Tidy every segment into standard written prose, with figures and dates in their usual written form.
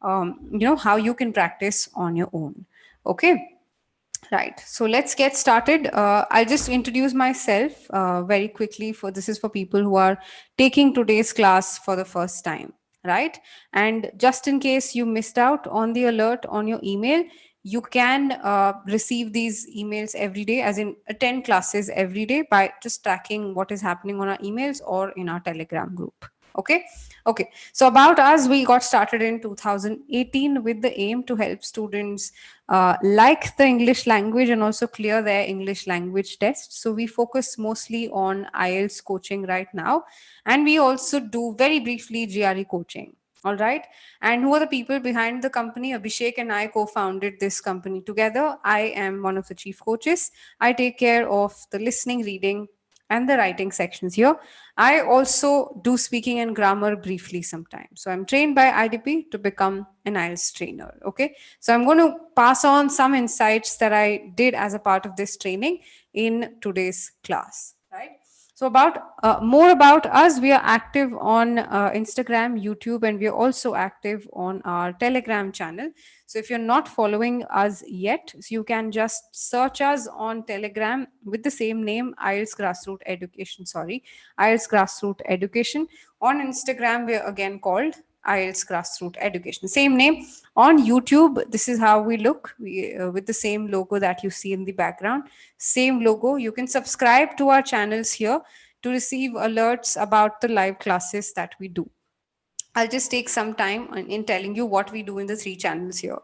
understand, how you can practice on your own. Okay. Right. So let's get started. I'll just introduce myself very quickly. For this is for people who are taking today's class for the first time, right? And just in case you missed out on the alert on your email, you can receive these emails every day, as in attend classes every day by just tracking what is happening on our emails or in our Telegram group. Okay. Okay. So about us, we got started in 2018 with the aim to help students like the English language and also clear their English language test. So we focus mostly on IELTS coaching right now. And we also do very briefly GRE coaching. All right. And who are the people behind the company? Abhishek and I co-founded this company together. I am one of the chief coaches. I take care of the listening, reading, and the writing sections here. I also do speaking and grammar briefly sometimes. So I'm trained by IDP to become an IELTS trainer. Okay. So I'm going to pass on some insights that I did as a part of this training in today's class. Right. So about more about us, we are active on Instagram, YouTube, and we are also active on our Telegram channel. So if you're not following us yet, so you can just search us on Telegram with the same name, IELTS Grassroot Education. Sorry, IELTS Grassroot Education. On Instagram, we're again called IELTS Grassroot Education. Same name. On YouTube, this is how we look, with the same logo that you see in the background. Same logo. You can subscribe to our channels here to receive alerts about the live classes that we do. I'll just take some time in telling you what we do in the three channels here.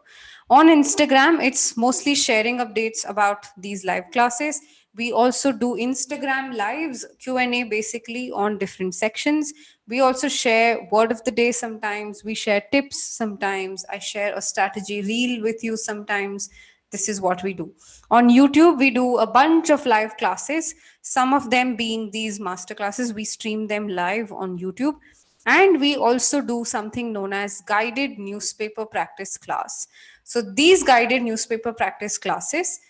On Instagram, it's mostly sharing updates about these live classes. We also do Instagram lives, Q&A basically on different sections. We also share word of the day sometimes. We share tips sometimes. I share a strategy reel with you sometimes. This is what we do. On YouTube, we do a bunch of live classes, some of them being these master classes. We stream them live on YouTube. And we also do something known as guided newspaper practice class. So these guided newspaper practice classes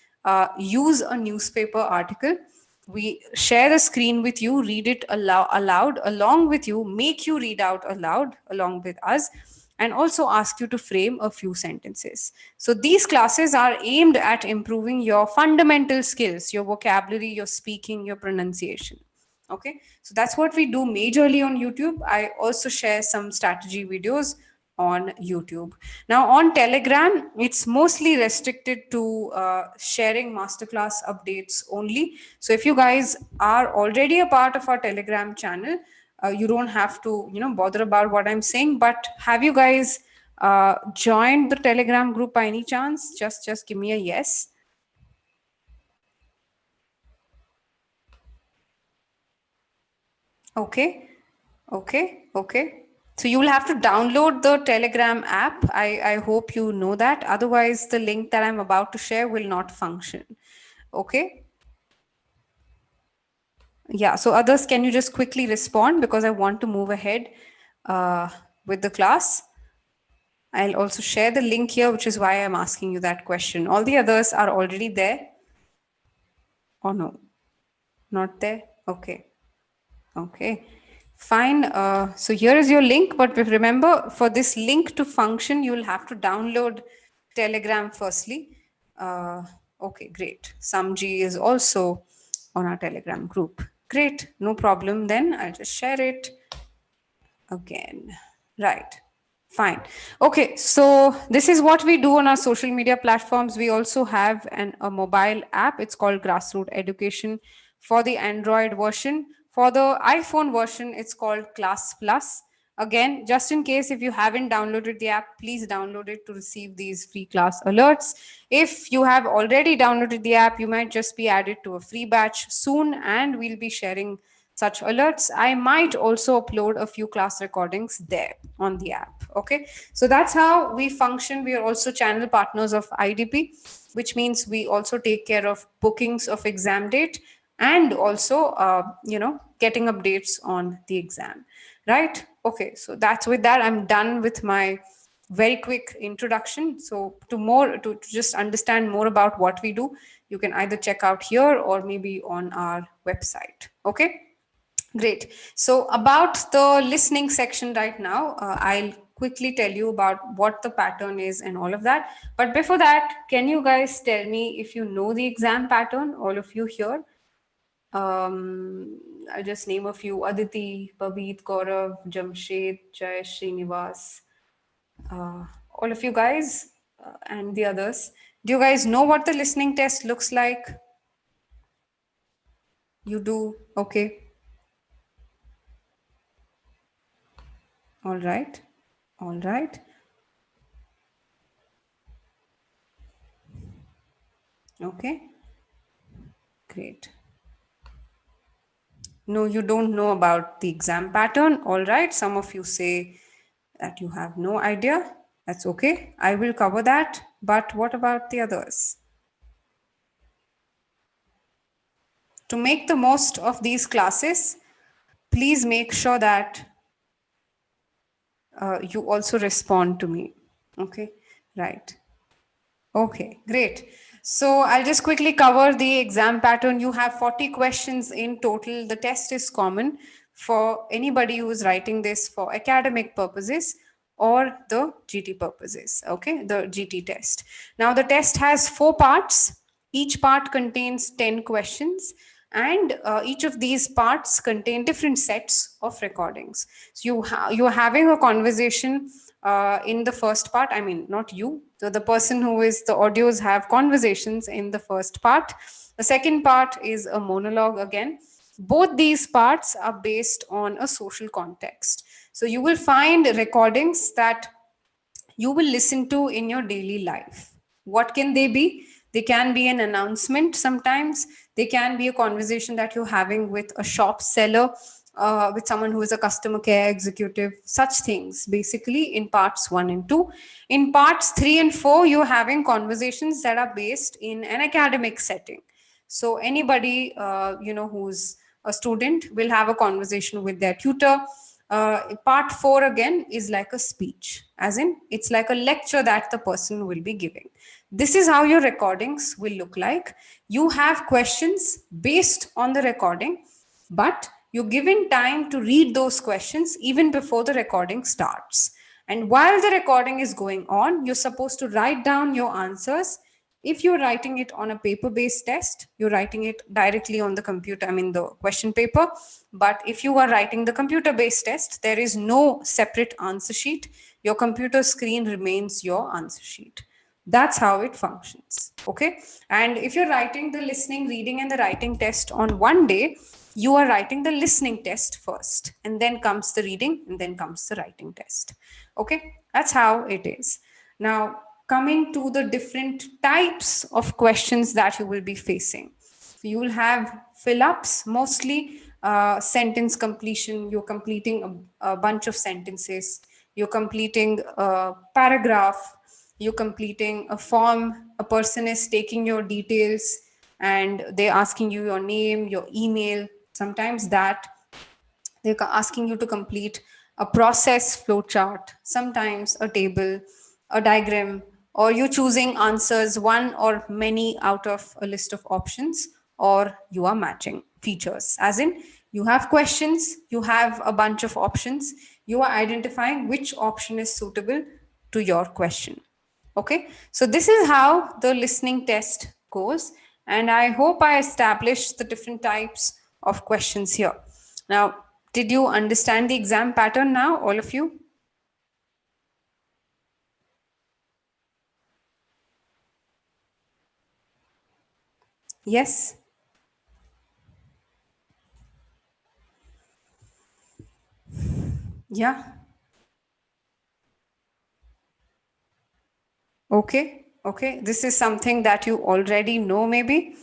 use a newspaper article. We share the screen with you, read it aloud along with you, make you read out aloud along with us, and also ask you to frame a few sentences. So these classes are aimed at improving your fundamental skills, your vocabulary, your speaking, your pronunciation. Okay, so that's what we do majorly on YouTube. I also share some strategy videos on YouTube. Now on Telegram, it's mostly restricted to sharing masterclass updates only. So if you guys are already a part of our Telegram channel, you don't have to bother about what I'm saying. But have you guys joined the Telegram group by any chance? Just give me a yes. Okay. So you will have to download the Telegram app. I hope you know that. Otherwise, the link that I'm about to share will not function. Okay. Yeah. So others, can you just quickly respond, because I want to move ahead with the class. I'll also share the link here, which is why I'm asking you that question. All the others are already there. Or no? Not there? Okay. Okay. Fine. So here is your link. But remember, for this link to function, you'll have to download Telegram firstly. Okay, great. Samji is also on our Telegram group. Great. No problem then. I'll just share it again. Right. Fine. Okay, so this is what we do on our social media platforms. We also have a mobile app. It's called Grassroot Education for the Android version. For the iPhone version, it's called Class Plus. Again, just in case if you haven't downloaded the app, please download it to receive these free class alerts. If you have already downloaded the app, you might just be added to a free batch soon, and we'll be sharing such alerts. I might also upload a few class recordings there on the app. Okay, so that's how we function. We are also channel partners of IDP, which means we also take care of bookings of exam date and also getting updates on the exam. Right? Okay, so that's with that. I'm done with my very quick introduction. So to just understand more about what we do, you can either check out here or maybe on our website. Okay. Great. So about the listening section right now, I'll quickly tell you about what the pattern is and all of that. But before that, can you guys tell me if you know the exam pattern, all of you here? I'll just name a few: Aditi, Babit, Gaurav, Jamshed, Jay, Srinivas, all of you guys, and the others. Do you guys know what the listening test looks like? You do? Okay. All right. All right. Okay. Great. No, you don't know about the exam pattern. All right. Some of you say that you have no idea. That's okay. I will cover that. But what about the others? To make the most of these classes, please make sure that you also respond to me. Okay. Right. Okay, great. So I'll just quickly cover the exam pattern. You have 40 questions in total. The test is common for anybody who is writing this for academic purposes or the GT purposes. Okay, the GT test. Now, the test has 4 parts. Each part contains 10 questions, and each of these parts contain different sets of recordings. So you're having a conversation in the first part. I mean, not you. So the person who is the audios have conversations in the first part. The second part is a monologue again. Both these parts are based on a social context. So you will find recordings that you will listen to in your daily life. What can they be? They can be an announcement sometimes. They can be a conversation that you're having with a shop seller, with someone who is a customer care executive, such things basically in parts 1 and 2. In parts 3 and 4, you're having conversations that are based in an academic setting. So anybody who's a student will have a conversation with their tutor. Part 4 again is like a speech, as in it's like a lecture that the person will be giving. This is how your recordings will look like. You have questions based on the recording, but you're given time to read those questions even before the recording starts. And while the recording is going on, you're supposed to write down your answers. If you're writing it on a paper based test, you're writing it directly on the computer, I mean the question paper. But if you are writing the computer based test, there is no separate answer sheet. Your computer screen remains your answer sheet. That's how it functions. Okay. And if you're writing the listening, reading, and the writing test on one day, you are writing the listening test first, and then comes the reading, and then comes the writing test. Okay. That's how it is. Now, coming to the different types of questions that you will be facing. So you will have fill ups, mostly sentence completion. You're completing a bunch of sentences, you're completing a paragraph, you're completing a form. A person is taking your details and they're asking you your name, your email, sometimes that they're asking you to complete a process flow chart, sometimes a table, a diagram, or you choosing answers one or many out of a list of options, or you are matching features. As in, you have questions, you have a bunch of options, you are identifying which option is suitable to your question. Okay, so this is how the listening test goes, and I hope I established the different types of questions here. Now, did you understand the exam pattern now, all of you? Yes? Yeah? Okay? Okay, this is something that you already know, maybe?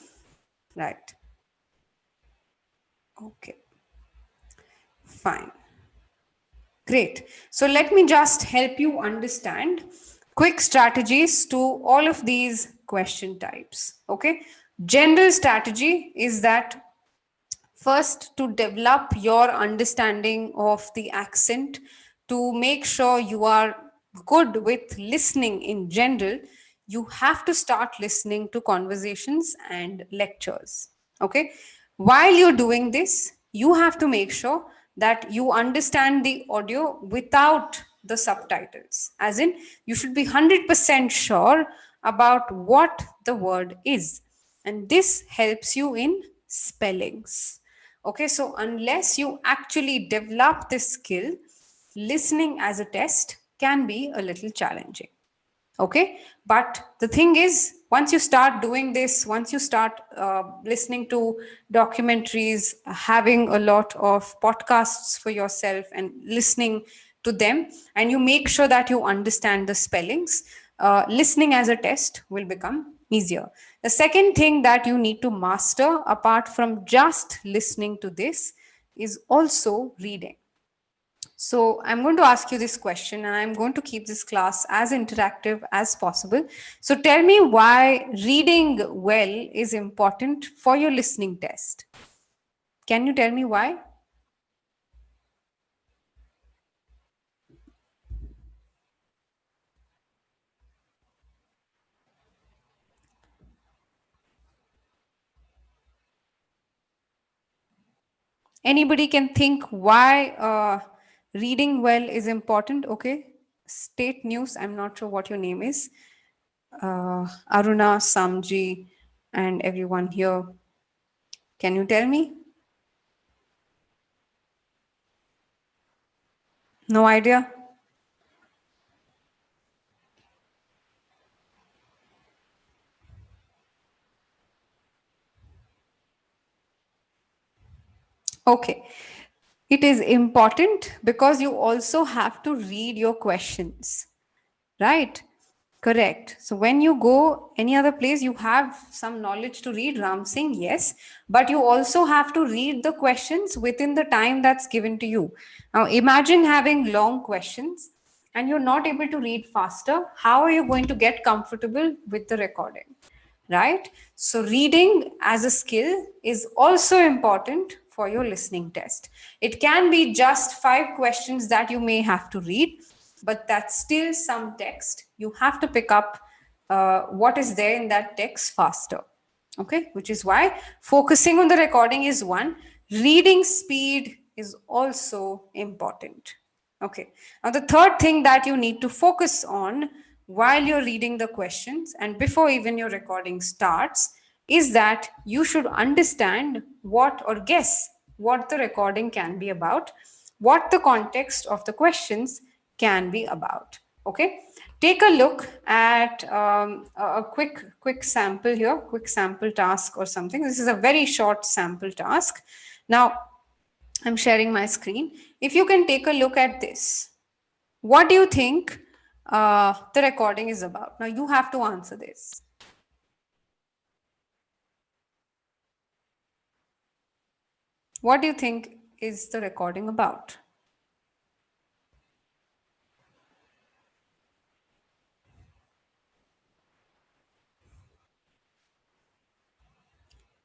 Right. Okay, fine. Great. So let me just help you understand quick strategies to all of these question types. Okay. General strategy is that first, to develop your understanding of the accent, to make sure you are good with listening in general, you have to start listening to conversations and lectures. Okay. While you're doing this, you have to make sure that you understand the audio without the subtitles. As in, you should be 100% sure about what the word is. And this helps you in spellings. Okay, so unless you actually develop this skill, listening as a test can be a little challenging. Okay, but the thing is, once you start doing this, once you start listening to documentaries, having a lot of podcasts for yourself and listening to them, and you make sure that you understand the spellings, listening as a test will become easier. The second thing that you need to master apart from just listening to this is also reading. So I'm going to ask you this question, and I'm going to keep this class as interactive as possible. So tell me why reading well is important for your listening test. Can you tell me why? Anybody can think why reading well is important? Okay. State News, I'm not sure what your name is. Aruna, Samji, and everyone here. Can you tell me? No idea? Okay. It is important because you also have to read your questions, right? Correct. So when you go any other place, you have some knowledge to read. Ram Singh, yes, but you also have to read the questions within the time that's given to you. Now, imagine having long questions and you're not able to read faster. How are you going to get comfortable with the recording? Right? So, reading as a skill is also important for your listening test. It can be just 5 questions that you may have to read, but that's still some text. You have to pick up what is there in that text faster. Okay, which is why focusing on the recording is one, reading speed is also important. Okay, now the third thing that you need to focus on while you're reading the questions and before even your recording starts is that you should understand what or guess what the recording can be about, what the context of the questions can be about. Okay, take a look at a quick sample here, quick sample task or something. This is a very short sample task. Now I'm sharing my screen. If you can take a look at this, what do you think the recording is about? Now you have to answer this. What do you think is the recording about?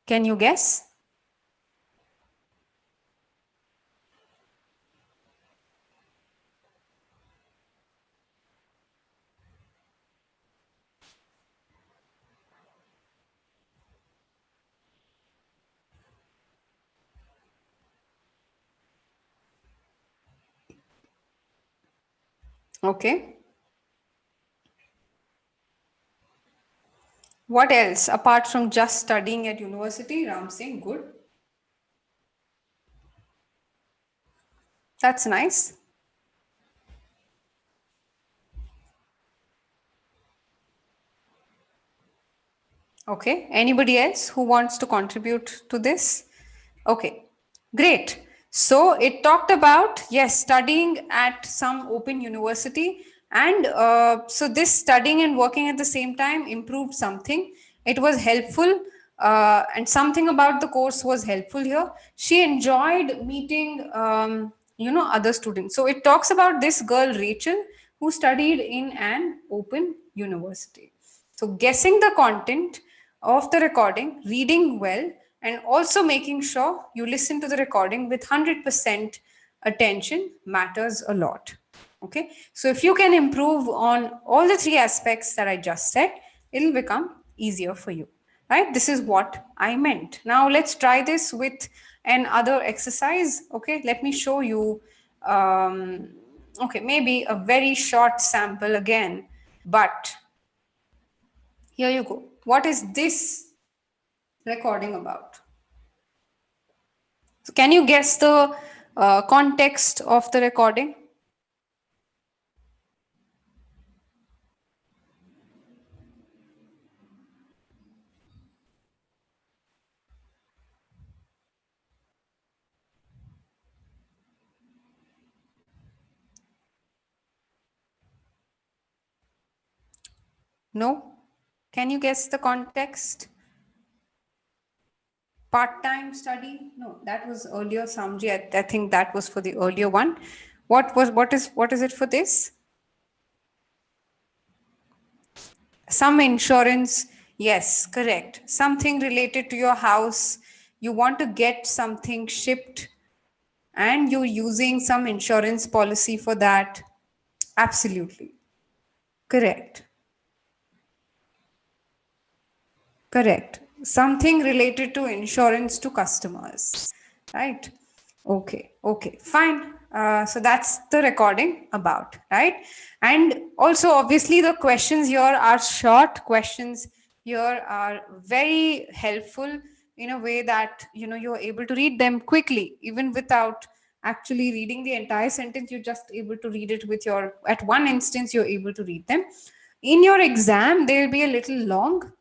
Can you guess? Okay. What else apart from just studying at university? Ram Singh, good. That's nice. Okay. Anybody else who wants to contribute to this? Okay. Great. So it talked about, yes, studying at some open university. And so this studying and working at the same time improved something. It was helpful. And something about the course was helpful here. She enjoyed meeting, other students. So it talks about this girl, Rachel, who studied in an open university. So, guessing the content of the recording, reading well, and also making sure you listen to the recording with 100% attention matters a lot. Okay, so if you can improve on all the three aspects that I just said, it'll become easier for you. Right? This is what I meant. Now, let's try this with another exercise. Okay, let me show you. Um, Okay, maybe a very short sample again, but here you go. What is this recording about? So can you guess the context of the recording? No? Can you guess the context? Part-time study? No, that was earlier, Samji. I think that was for the earlier one. What is it for this? Some insurance. Yes, correct. Something related to your house. You want to get something shipped and you're using some insurance policy for that. Absolutely. Correct. Correct. Something related to insurance to customers, right? Okay, okay, fine. So that's the recording about, right? And also, obviously, the questions here are short questions. Here are very helpful in a way that you're able to read them quickly, even without actually reading the entire sentence. You're just able to read it with your at one instance. You're able to read them. In your exam, they'll be a little long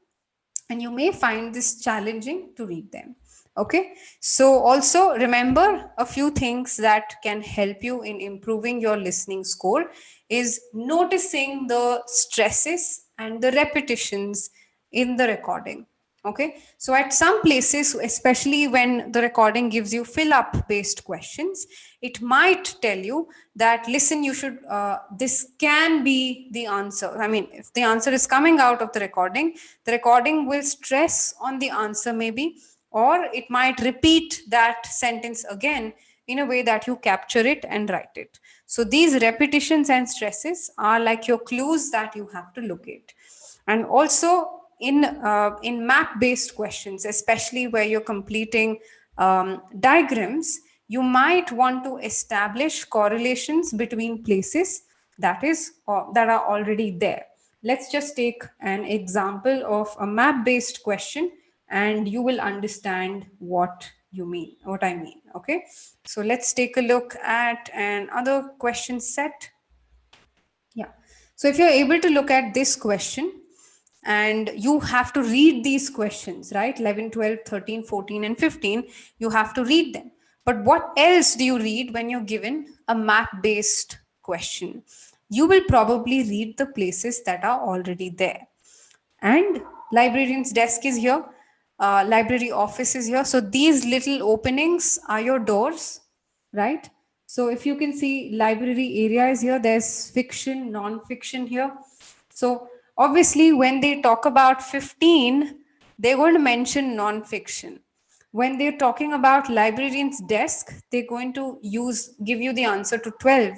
and you may find this challenging to read them. Okay, so also remember a few things that can help you in improving your listening score is noticing the stresses and the repetitions in the recording. Okay, so at some places, especially when the recording gives you fill up based questions, it might tell you that listen, you should this can be the answer. I mean, if the answer is coming out of the recording will stress on the answer maybe, or it might repeat that sentence again in a way that you capture it and write it. So these repetitions and stresses are like your clues that you have to locate. And also in map based questions, especially where you're completing diagrams, you might want to establish correlations between places that are already there. Let's just take an example of a map based question and you will understand what I mean. Okay, so let's take a look at another question set. Yeah. So if you're able to look at this question and you have to read these questions, right? 11, 12, 13, 14, and 15, you have to read them. But what else do you read when you're given a map based question? You will probably read the places that are already there. And librarian's desk is here, library office is here. So these little openings are your doors, right? So if you can see, library area is here, there's fiction, non-fiction here. So obviously when they talk about 15, they're going to mention non-fiction. When they're talking about librarian's desk, they're going to give you the answer to 12,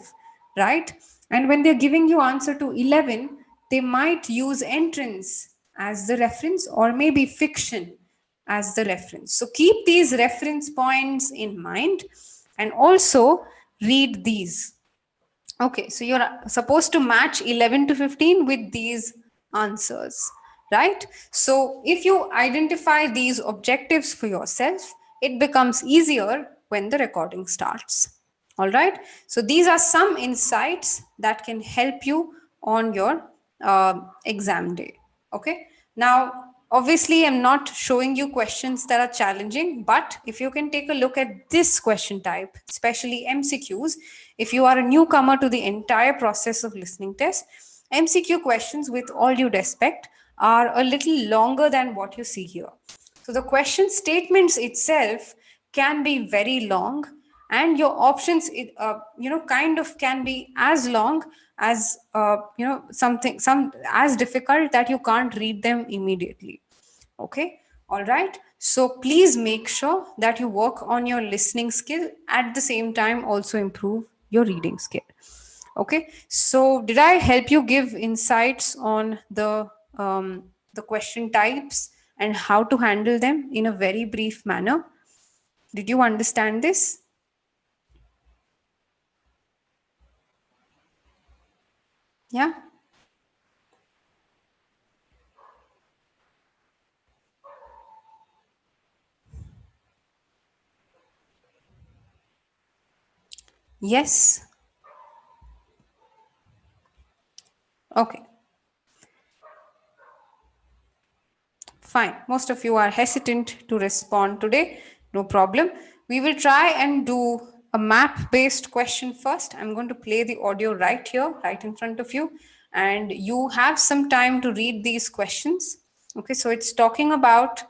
right? And when they're giving you answer to 11, they might use entrance as the reference or maybe fiction as the reference. So keep these reference points in mind and also read these. Okay, so you're supposed to match 11 to 15 with these answers, right? So if you identify these objectives for yourself, it becomes easier when the recording starts. All right, so these are some insights that can help you on your exam day. Okay, now obviously I'm not showing you questions that are challenging, but if you can take a look at this question type, especially MCQs, if you are a newcomer to the entire process of listening test, MCQ questions, with all due respect, are a little longer than what you see here. So the question statements itself can be very long, and your options, kind of can be as long as some as difficult that you can't read them immediately. Okay, all right. So please make sure that you work on your listening skill, at the same time also improve your reading skill. Okay, so did I help you give insights on the question types and how to handle them in a very brief manner? Did you understand this? Yeah. Yes. Okay. Fine. Most of you are hesitant to respond today. No problem. We will try and do a map based question first. I'm going to play the audio right here, right in front of you. And you have some time to read these questions. Okay. So it's talking about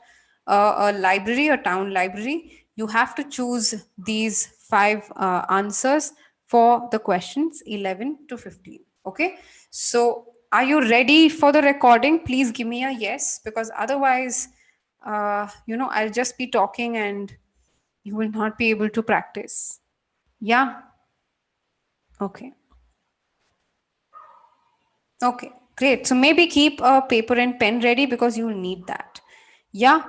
a library, a town library. You have to choose these five answers for the questions 11 to 15. Okay. So are you ready for the recording? Please give me a yes, because otherwise, I'll just be talking and you will not be able to practice. Yeah. Okay. Okay. Great. So maybe keep a paper and pen ready because you will need that. Yeah.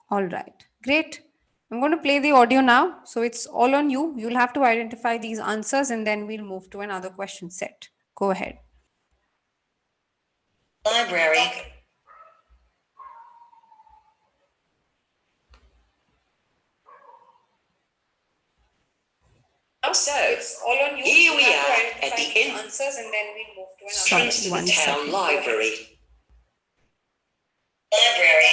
All right. Great. I'm going to play the audio now. So it's all on you. You'll have to identify these answers and then we'll move to another question set. Go ahead. Library. So, all on you. Here we are at the answers and then we'll move to another entrance to the town library. Library.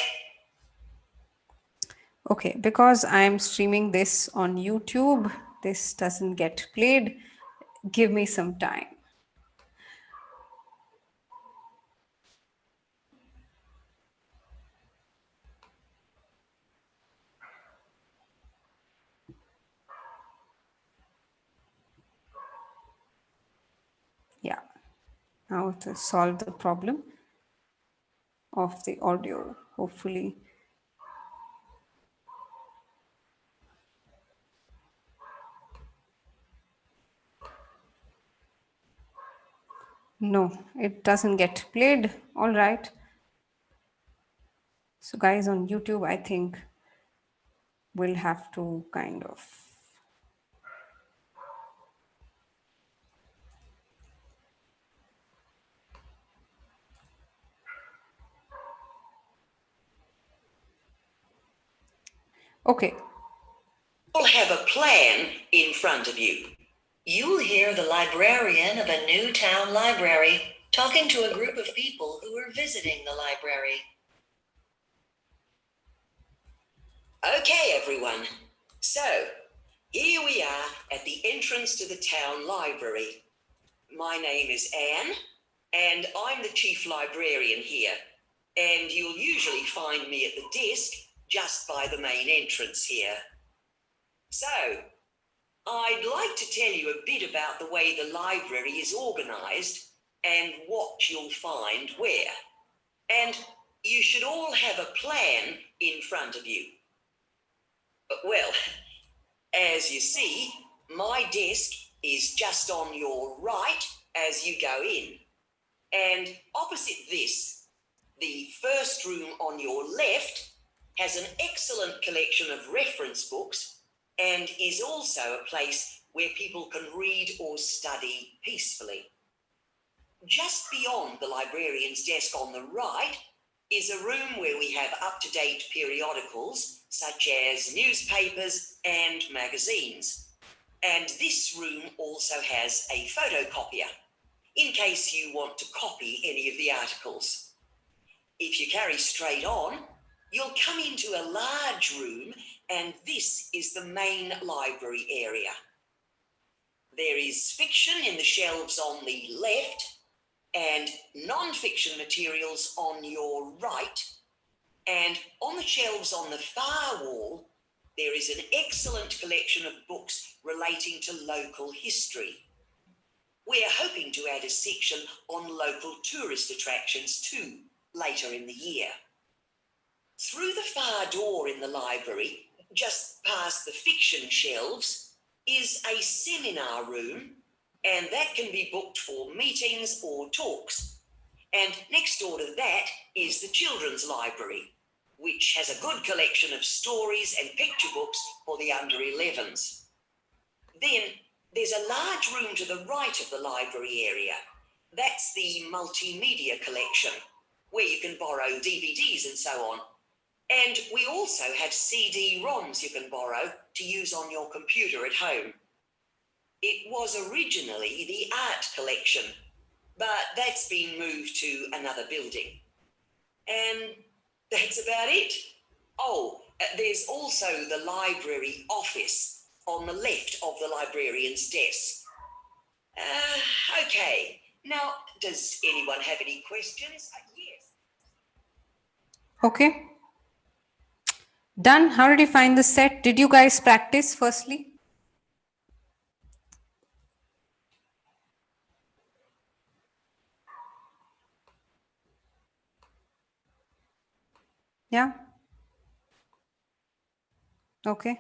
Okay, because I'm streaming this on YouTube, this doesn't get played. Give me some time. Yeah, now to solve the problem of the audio, hopefully. No, it doesn't get played. All right. So, guys on YouTube, I think we'll have to kind of. Okay. You'll have a plan in front of you. You'll hear the librarian of a new town library talking to a group of people who are visiting the library. Okay, everyone. So, here we are at the entrance to the town library. My name is Anne, and I'm the chief librarian here. And you'll usually find me at the desk just by the main entrance here. So, I'd like to tell you a bit about the way the library is organised and what you'll find where. And you should all have a plan in front of you. Well, as you see, my desk is just on your right as you go in. And opposite this, the first room on your left has an excellent collection of reference books and is also a place where people can read or study peacefully. Just beyond the librarian's desk on the right is a room where we have up-to-date periodicals such as newspapers and magazines. And this room also has a photocopier in case you want to copy any of the articles. If you carry straight on, you'll come into a large room, and this is the main library area. There is fiction in the shelves on the left and non-fiction materials on your right. And on the shelves on the far wall, there is an excellent collection of books relating to local history. We're hoping to add a section on local tourist attractions too, later in the year. Through the far door in the library, just past the fiction shelves, is a seminar room, and that can be booked for meetings or talks. And next door to that is the children's library, which has a good collection of stories and picture books for the under 11s. Then there's a large room to the right of the library area, That's the multimedia collection, where you can borrow DVDs and so on. And we also have CD-ROMs you can borrow to use on your computer at home. It was originally the art collection, but that's been moved to another building. And that's about it. Oh, there's also the library office on the left of the librarian's desk. Okay. Now, does anyone have any questions? Yes. Okay. Done. How did you find the set? Did you guys practice firstly? Yeah. Okay.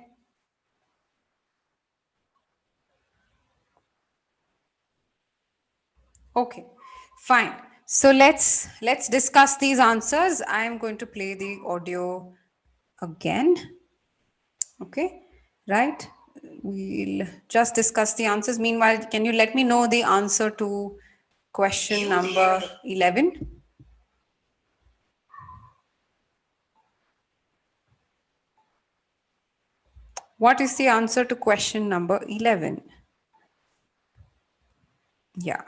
Okay. Fine. So let's discuss these answers. I am going to play the audio again. Okay. Right. We'll just discuss the answers. Meanwhile, can you let me know the answer to question number 11? What is the answer to question number 11? Yeah.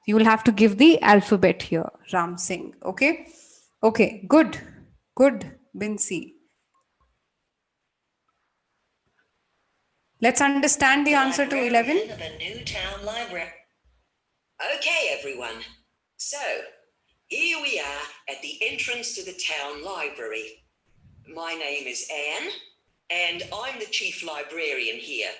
You will have to give the alphabet here, Ram Singh. Okay. Okay. Good. Good, Binsi. Let's understand the answer to 11. Of a new town library. Okay, everyone. So, here we are at the entrance to the town library. My name is Anne, and I'm the chief librarian here.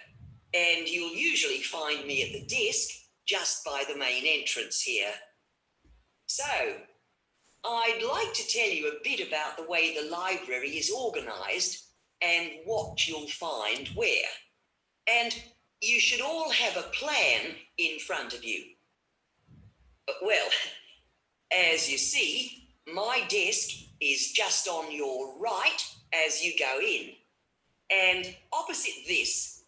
And you'll usually find me at the desk just by the main entrance here. So, I'd like to tell you a bit about the way the library is organised and what you'll find where. And you should all have a plan in front of you. Well, as you see, my desk is just on your right as you go in. And opposite this,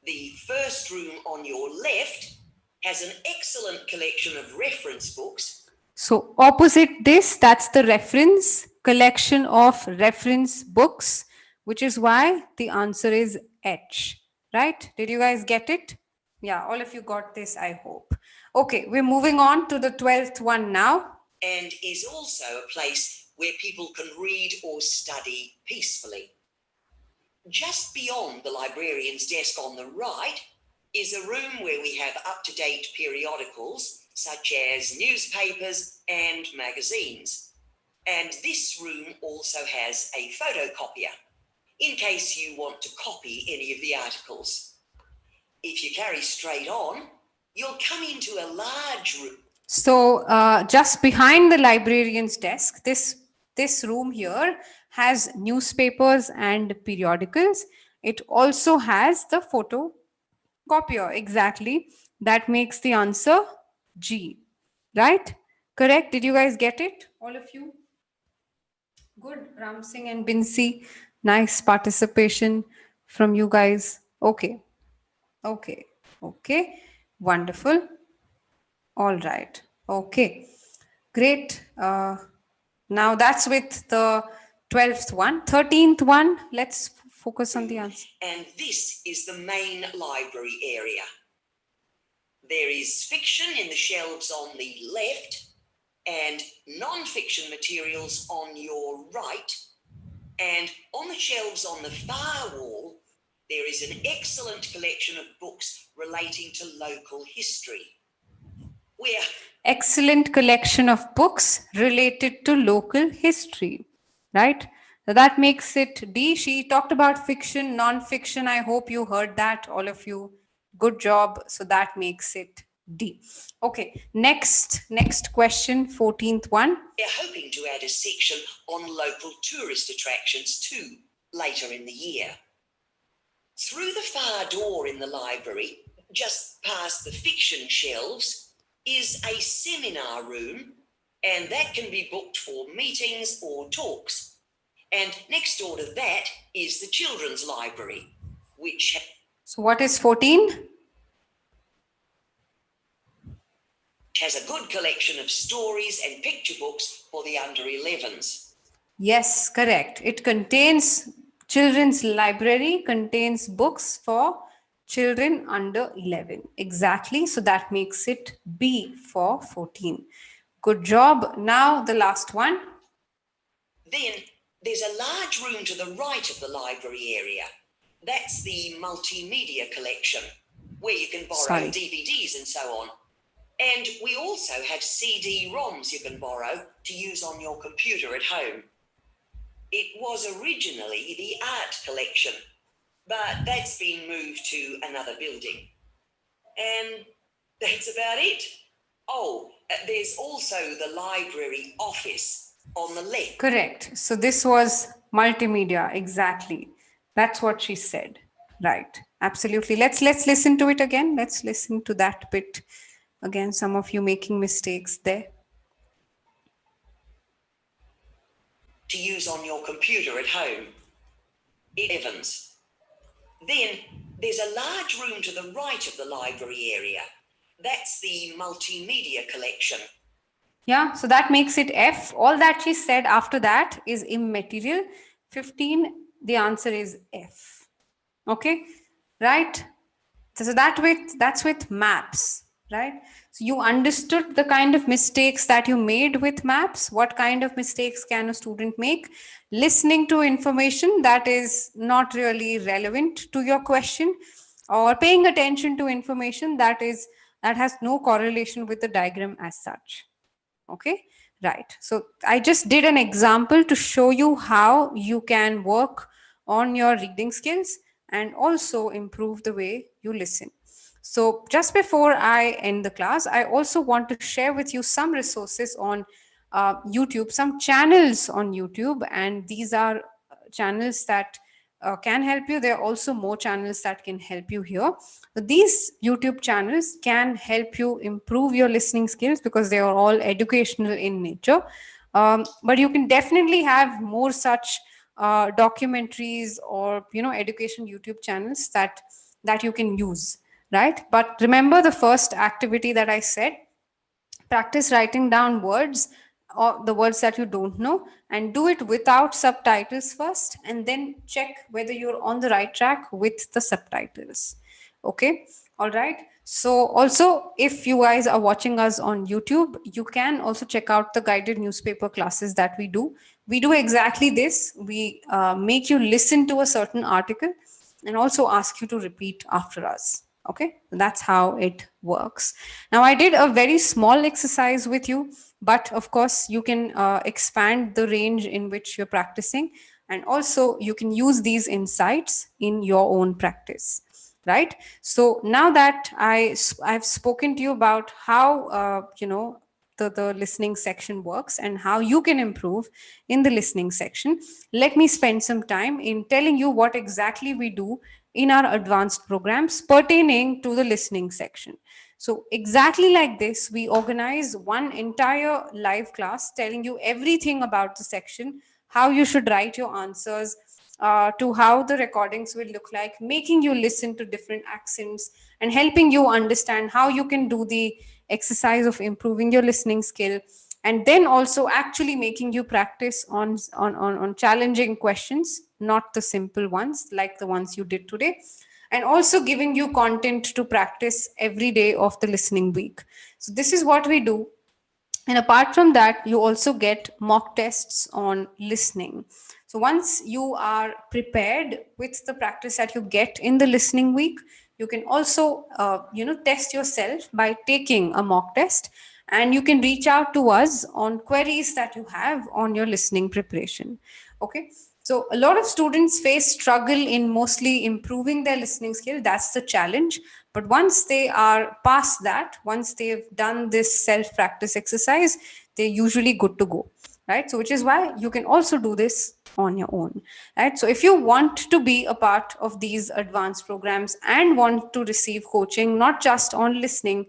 the first room on your left has an excellent collection of reference books. So opposite this, that's the reference collection of reference books, which is why the answer is H. Right? Did you guys get it? Yeah, all of you got this, I hope. Okay, we're moving on to the 12th one now. And is also a place where people can read or study peacefully. Just beyond the librarian's desk on the right is a room where we have up-to-date periodicals, such as newspapers and magazines. And this room also has a photocopier, in case you want to copy any of the articles. If you carry straight on, you'll come into a large room. So just behind the librarian's desk, this room here has newspapers and periodicals. It also has the photocopier. Exactly. That makes the answer G. Right? Correct? Did you guys get it? All of you? Good. Ram Singh and Binsi. Nice participation from you guys. Okay. Okay. Okay. Wonderful. All right. Okay. Great. Now that's with the 12th one. 13th one, let's focus on the answer. And this is the main library area. There is fiction in the shelves on the left and non-fiction materials on your right. And on the shelves on the far wall, there is an excellent collection of books relating to local history. Excellent collection of books related to local history, right? So that makes it D. She talked about fiction, non-fiction. I hope you heard that, all of you. Good job. So that makes it D. Okay, next question, 14th one. They're hoping to add a section on local tourist attractions too, later in the year. Through the far door in the library, just past the fiction shelves, is a seminar room, and that can be booked for meetings or talks. And next door to that is the children's library, which... So what is 14? Has a good collection of stories and picture books for the under 11s. Yes, correct. It contains children's library, contains books for children under 11. Exactly. So that makes it B for 14. Good job. Now the last one. Then there's a large room to the right of the library area. That's the multimedia collection, where you can borrow Sorry. DVDs and so on. And we also have CD-ROMs you can borrow to use on your computer at home. It was originally the art collection, but that's been moved to another building. And that's about it. Oh, there's also the library office on the left. Correct. So this was multimedia. Exactly. That's what she said. Right. Absolutely. Let's listen to it again. Let's listen to that bit again. Some of you making mistakes there. To use on your computer at home. Evans. Then there's a large room to the right of the library area. That's the multimedia collection. Yeah, so that makes it F. All that she said after that is immaterial. 15, the answer is F. Okay, right? So that's with maps, right? So you understood the kind of mistakes that you made with maps. What kind of mistakes can a student make? Listening to information that is not really relevant to your question, or paying attention to information that has no correlation with the diagram as such. Okay, right. So I just did an example to show you how you can work on your reading skills and also improve the way you listen. So just before I end the class, I also want to share with you some resources on YouTube, some channels on YouTube, and these are channels that can help you. There are also more channels that can help you here. So these YouTube channels can help you improve your listening skills because they are all educational in nature. But you can definitely have more such documentaries or education YouTube channels that you can use, right? But remember the first activity that I said: practice writing down words or the words that you don't know, and do it without subtitles first, and then check whether you're on the right track with the subtitles. Okay, all right. So also, if you guys are watching us on YouTube, you can also check out the guided newspaper classes that we do exactly this. We make you listen to a certain article and also ask you to repeat after us. Okay, that's how it works. Now, I did a very small exercise with you, but of course, you can expand the range in which you're practicing, and also you can use these insights in your own practice. Right. So now that I've spoken to you about how the listening section works and how you can improve in the listening section, let me spend some time in telling you what exactly we do in our advanced programs pertaining to the listening section. So, exactly like this, we organize one entire live class telling you everything about the section, how you should write your answers, to how the recordings will look like, making you listen to different accents, and helping you understand how you can do the exercise of improving your listening skill, and then also actually making you practice on challenging questions, not the simple ones like the ones you did today, and also giving you content to practice every day of the listening week. So this is what we do. And apart from that, you also get mock tests on listening. So once you are prepared with the practice that you get in the listening week, you can also test yourself by taking a mock test, and you can reach out to us on queries that you have on your listening preparation. Okay, so a lot of students face struggle in mostly improving their listening skill. That's the challenge. But once they are past that, once they've done this self practice exercise, they're usually good to go. Right. So, which is why you can also do this on your own. Right. So, if you want to be a part of these advanced programs and want to receive coaching, not just on listening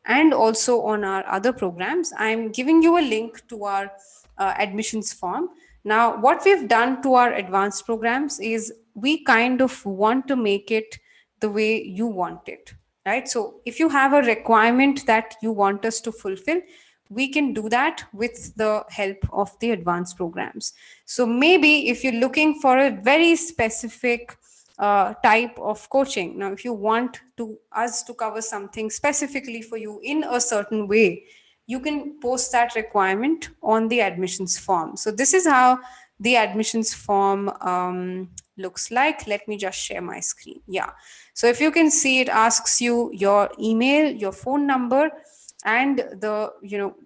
and also on our other programs, I'm giving you a link to our admissions form. Now, what we've done to our advanced programs is we kind of want to make it the way you want it. right? So if you have a requirement that you want us to fulfill, we can do that with the help of the advanced programs. So maybe if you're looking for a very specific type of coaching, now if you want to us to cover something specifically for you in a certain way, you can post that requirement on the admissions form. So this is how the admissions form looks like. Let me just share my screen. Yeah. So if you can see, it asks you your email, your phone number, and the,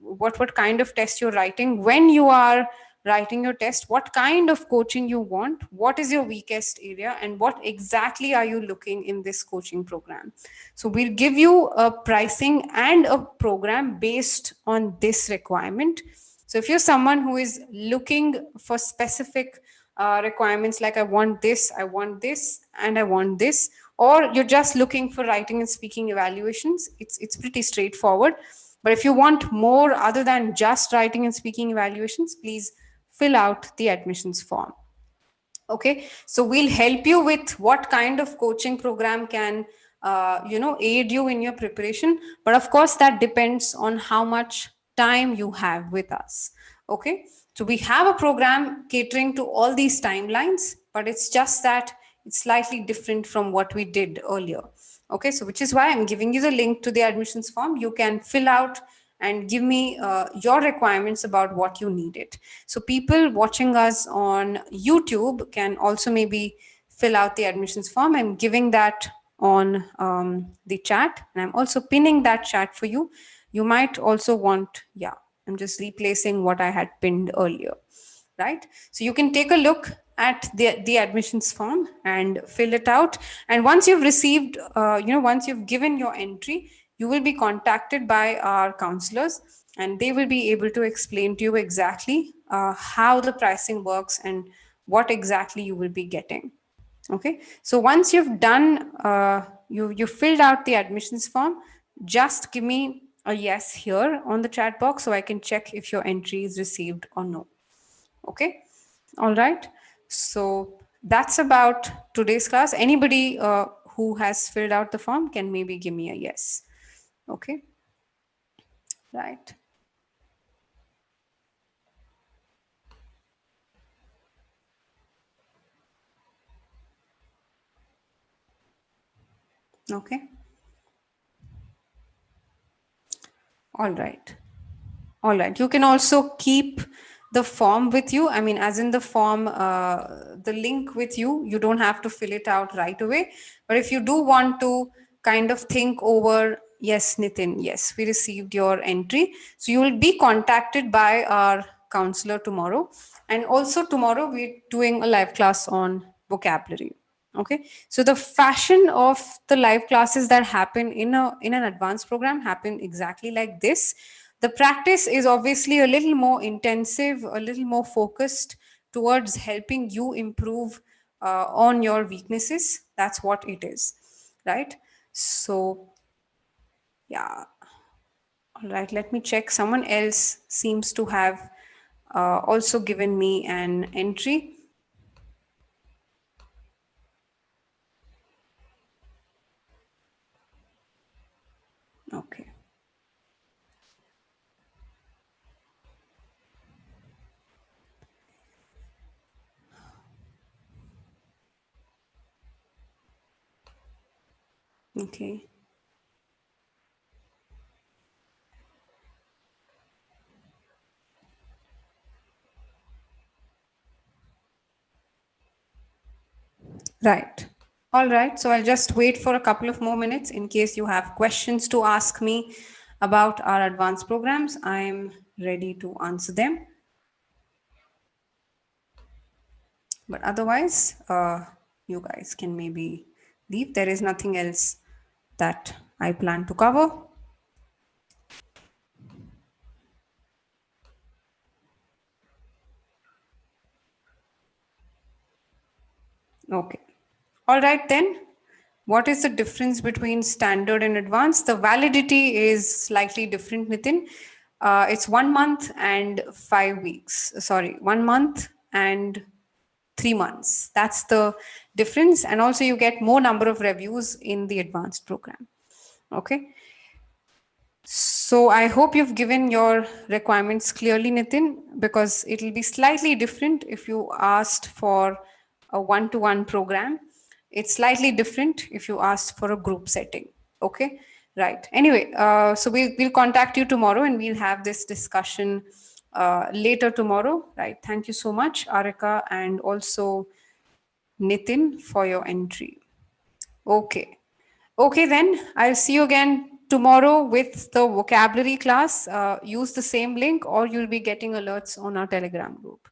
what kind of test you're writing, when you are writing your test, what kind of coaching you want, what is your weakest area, and what exactly are you looking in this coaching program. So we'll give you a pricing and a program based on this requirement. So if you're someone who is looking for specific requirements, like I want this, I want this, and I want this, or you're just looking for writing and speaking evaluations, it's pretty straightforward. But if you want more other than just writing and speaking evaluations, please fill out the admissions form. Okay, so we'll help you with what kind of coaching program can aid you in your preparation, but of course that depends on how much time you have with us. Okay, so we have a program catering to all these timelines, but it's just that it's slightly different from what we did earlier. Okay, so which is why I'm giving you the link to the admissions form. You can fill out and give me your requirements about what you needed. So people watching us on YouTube can also maybe fill out the admissions form. I'm giving that on the chat, and I'm also pinning that chat for you. You might also want, yeah, I'm just replacing what I had pinned earlier, right? So you can take a look at the admissions form and fill it out. And once you've received, once you've given your entry, you will be contacted by our counselors, and they will be able to explain to you exactly how the pricing works and what exactly you will be getting. Okay, so once you've done, you filled out the admissions form, just give me a yes here on the chat box so I can check if your entry is received or no. Okay, all right. So that's about today's class. Anybody who has filled out the form can maybe give me a yes. Okay, right. Okay, all right. All right. You can also keep the form with you. I mean, as in the form, the link with you. You don't have to fill it out right away. But if you do want to kind of think over, yes, Nitin, yes, we received your entry. So you will be contacted by our counselor tomorrow. And also tomorrow, we're doing a live class on vocabulary. Okay, so the fashion of the live classes that happen in an advanced program happen exactly like this. The practice is obviously a little more intensive, a little more focused towards helping you improve on your weaknesses. That's what it is, right? So yeah, all right, let me check. Someone else seems to have also given me an entry. Okay. Okay. Right. All right. So I'll just wait for a couple of more minutes in case you have questions to ask me about our advanced programs. I'm ready to answer them. But otherwise, you guys can maybe leave. There is nothing else that I plan to cover. Okay. All right then. What is the difference between standard and advanced? The validity is slightly different, Nitin. It's 1 month and 5 weeks. Sorry, 1 month and 3 months. That's the difference. And also, you get more number of reviews in the advanced program. Okay. So I hope you've given your requirements clearly, Nitin, because it'll be slightly different if you asked for a one-to-one program. It's slightly different if you asked for a group setting. Okay, right. Anyway, so we'll contact you tomorrow and we'll have this discussion later tomorrow. Right. Thank you so much, Arika, and also Nitin, for your entry. Okay. Okay, then I'll see you again tomorrow with the vocabulary class. Use the same link, or you'll be getting alerts on our Telegram group.